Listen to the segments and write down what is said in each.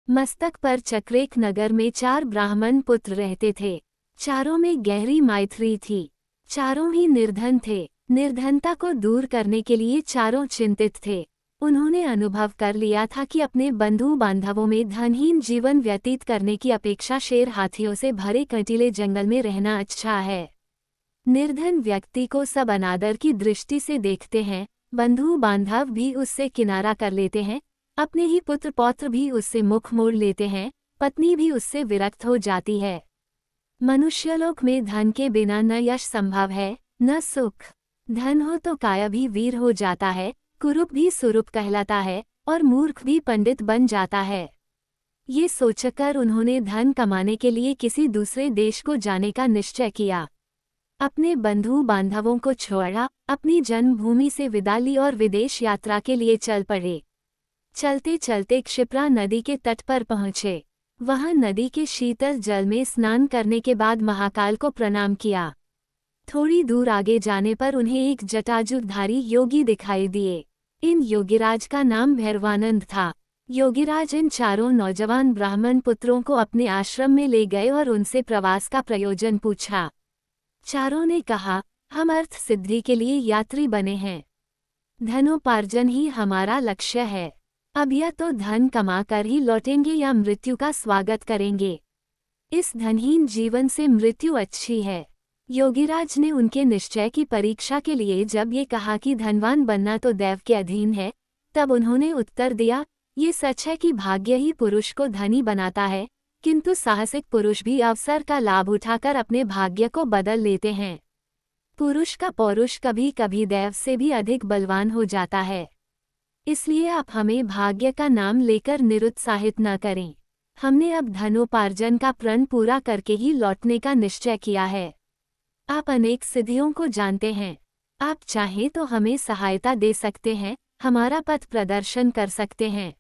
मस्तक पर चक्रेक नगर में 4 ब्राह्मण पुत्र रहते थे। चारों में गहरी मैत्री थी। चारों ही निर्धन थे। निर्धनता को दूर करने के लिए चारों चिंतित थे। उन्होंने अनुभव कर लिया था कि अपने बंधु बांधवों में धनहीन जीवन व्यतीत करने की अपेक्षा शेर हाथियों से भरे कंटीले जंगल में रहना अच्छा है। निर्धन व्यक्ति को सब अनादर की दृष्टि से देखते हैं, बंधु बांधव भी उससे किनारा कर लेते हैं, अपने ही पुत्र पौत्र भी उससे मुख मोड़ लेते हैं, पत्नी भी उससे विरक्त हो जाती है। मनुष्यलोक में धन के बिना न यश संभव है, न सुख। धन हो तो काया भी वीर हो जाता है, कुरूप भी सुरूप कहलाता है, और मूर्ख भी पंडित बन जाता है। ये सोचकर उन्होंने धन कमाने के लिए किसी दूसरे देश को जाने का निश्चय किया। अपने बंधु बांधवों को छोड़ा, अपनी जन्मभूमि से विदा ली और विदेश यात्रा के लिए चल पड़े। चलते चलते क्षिप्रा नदी के तट पर पहुँचे। वहां नदी के शीतल जल में स्नान करने के बाद महाकाल को प्रणाम किया। थोड़ी दूर आगे जाने पर उन्हें एक जटाजुधारी योगी दिखाई दिए। इन योगीराज का नाम भैरवानंद था। योगीराज इन चारों नौजवान ब्राह्मण पुत्रों को अपने आश्रम में ले गए और उनसे प्रवास का प्रयोजन पूछा। चारों ने कहा, हम अर्थ सिद्धि के लिए यात्री बने हैं। धनोपार्जन ही हमारा लक्ष्य है। अब या तो धन कमा कर ही लौटेंगे या मृत्यु का स्वागत करेंगे। इस धनहीन जीवन से मृत्यु अच्छी है। योगीराज ने उनके निश्चय की परीक्षा के लिए जब ये कहा कि धनवान बनना तो दैव के अधीन है, तब उन्होंने उत्तर दिया, ये सच है कि भाग्य ही पुरुष को धनी बनाता है, किंतु साहसिक पुरुष भी अवसर का लाभ उठाकर अपने भाग्य को बदल लेते हैं। पुरुष का पौरुष कभी कभी दैव से भी अधिक बलवान हो जाता है। इसलिए आप हमें भाग्य का नाम लेकर निरुत्साहित न करें। हमने अब धनोपार्जन का प्रण पूरा करके ही लौटने का निश्चय किया है। आप अनेक सिद्धियों को जानते हैं। आप चाहें तो हमें सहायता दे सकते हैं, हमारा पथ प्रदर्शन कर सकते हैं।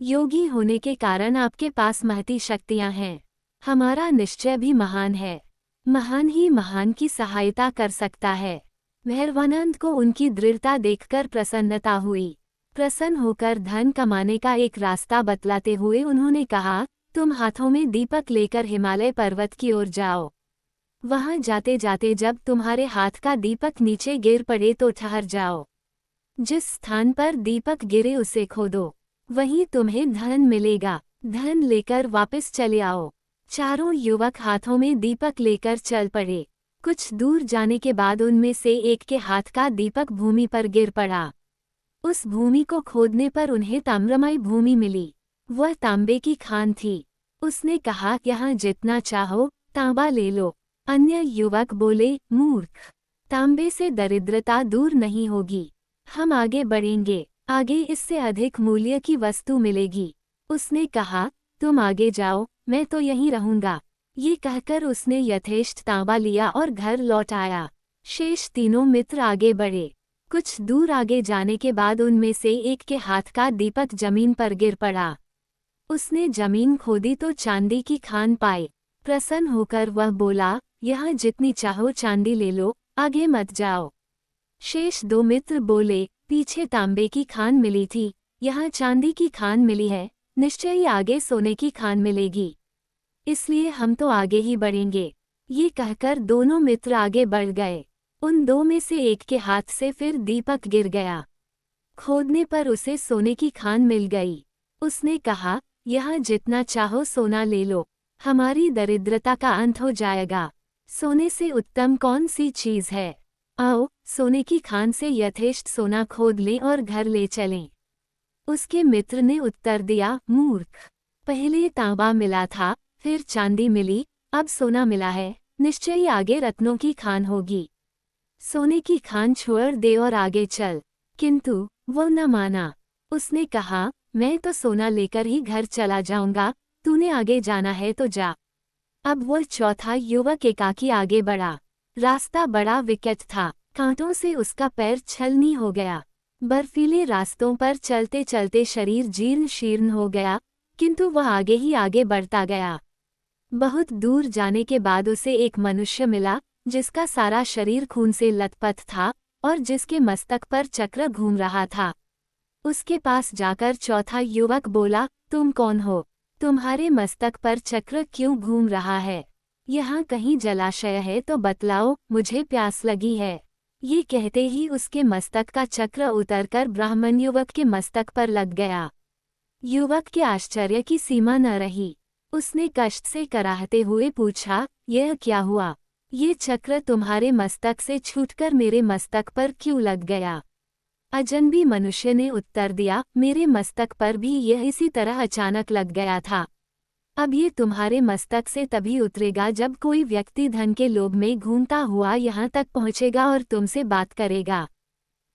योगी होने के कारण आपके पास महती शक्तियां हैं। हमारा निश्चय भी महान है। महान ही महान की सहायता कर सकता है। भैरवानंद को उनकी दृढ़ता देखकर प्रसन्नता हुई। प्रसन्न होकर धन कमाने का एक रास्ता बतलाते हुए उन्होंने कहा, तुम हाथों में दीपक लेकर हिमालय पर्वत की ओर जाओ। वहां जाते जाते जब तुम्हारे हाथ का दीपक नीचे गिर पड़े तो ठहर जाओ। जिस स्थान पर दीपक गिरे उसे खोदो, वहीं तुम्हें धन मिलेगा। धन लेकर वापस चले आओ। चारों युवक हाथों में दीपक लेकर चल पड़े। कुछ दूर जाने के बाद उनमें से एक के हाथ का दीपक भूमि पर गिर पड़ा। उस भूमि को खोदने पर उन्हें ताम्रमय भूमि मिली। वह तांबे की खान थी। उसने कहा, यहाँ जितना चाहो तांबा ले लो। अन्य युवक बोले, मूर्ख, तांबे से दरिद्रता दूर नहीं होगी। हम आगे बढ़ेंगे, आगे इससे अधिक मूल्य की वस्तु मिलेगी। उसने कहा, तुम आगे जाओ, मैं तो यहीं रहूंगा। ये कहकर उसने यथेष्ट तांबा लिया और घर लौट आया। शेष तीनों मित्र आगे बढ़े। कुछ दूर आगे जाने के बाद उनमें से एक के हाथ का दीपक जमीन पर गिर पड़ा। उसने जमीन खोदी तो चांदी की खान पाई। प्रसन्न होकर वह बोला, यहाँ जितनी चाहो चांदी ले लो, आगे मत जाओ। शेष 2 मित्र बोले, पीछे तांबे की खान मिली थी, यहाँ चांदी की खान मिली है, निश्चय ही आगे सोने की खान मिलेगी, इसलिए हम तो आगे ही बढ़ेंगे। ये कहकर दोनों मित्र आगे बढ़ गए। उन 2 में से एक के हाथ से फिर दीपक गिर गया। खोदने पर उसे सोने की खान मिल गई। उसने कहा, यहाँ जितना चाहो सोना ले लो, हमारी दरिद्रता का अंत हो जाएगा। सोने से उत्तम कौन सी चीज है? आओ, सोने की खान से यथेष्ट सोना खोद लें और घर ले चलें। उसके मित्र ने उत्तर दिया, मूर्ख, पहले तांबा मिला था, फिर चांदी मिली, अब सोना मिला है, निश्चय ही आगे रत्नों की खान होगी। सोने की खान छोड़ दे और आगे चल। किंतु वो न माना। उसने कहा, मैं तो सोना लेकर ही घर चला जाऊंगा, तूने आगे जाना है तो जा। अब वो चौथा युवक एकाकी आगे बढ़ा। रास्ता बड़ा विकट था, कांटों से उसका पैर छलनी हो गया। बर्फीले रास्तों पर चलते चलते शरीर जीर्ण शीर्ण हो गया, किंतु वह आगे ही आगे बढ़ता गया। बहुत दूर जाने के बाद उसे एक मनुष्य मिला, जिसका सारा शरीर खून से लथपथ था और जिसके मस्तक पर चक्र घूम रहा था। उसके पास जाकर चौथा युवक बोला, तुम कौन हो? तुम्हारे मस्तक पर चक्र क्यों घूम रहा है? यहाँ कहीं जलाशय है तो बतलाओ, मुझे प्यास लगी है। ये कहते ही उसके मस्तक का चक्र उतरकर ब्राह्मण युवक के मस्तक पर लग गया। युवक के आश्चर्य की सीमा न रही। उसने कष्ट से कराहते हुए पूछा, यह क्या हुआ? ये चक्र तुम्हारे मस्तक से छूटकर मेरे मस्तक पर क्यों लग गया? अजनबी मनुष्य ने उत्तर दिया, मेरे मस्तक पर भी यह इसी तरह अचानक लग गया था। अब ये तुम्हारे मस्तक से तभी उतरेगा जब कोई व्यक्ति धन के लोभ में घूमता हुआ यहाँ तक पहुँचेगा और तुमसे बात करेगा।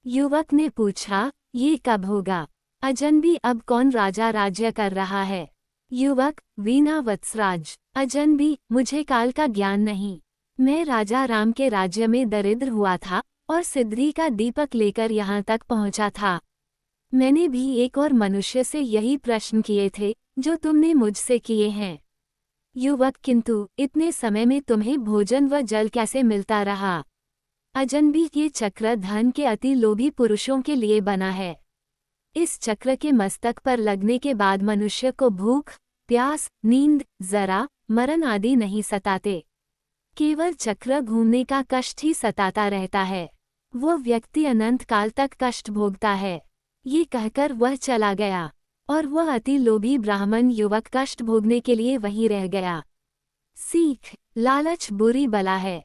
युवक ने पूछा, ये कब होगा? अजनबी, अब कौन राजा राज्य कर रहा है? युवक, वीना वत्सराज। अजनबी, मुझे काल का ज्ञान नहीं। मैं राजा राम के राज्य में दरिद्र हुआ था और सिद्धि का दीपक लेकर यहाँ तक पहुँचा था। मैंने भी एक और मनुष्य से यही प्रश्न किए थे जो तुमने मुझसे किए हैं। युवक, किंतु इतने समय में तुम्हें भोजन व जल कैसे मिलता रहा? अजनबी, ये चक्र धन के अति लोभी पुरुषों के लिए बना है। इस चक्र के मस्तक पर लगने के बाद मनुष्य को भूख, प्यास, नींद, जरा, मरण आदि नहीं सताते। केवल चक्र घूमने का कष्ट ही सताता रहता है। वो व्यक्ति अनंत काल तक कष्ट भोगता है। ये कहकर वह चला गया और वह अति लोभी ब्राह्मण युवक कष्ट भोगने के लिए वहीं रह गया। सीख, लालच बुरी बला है।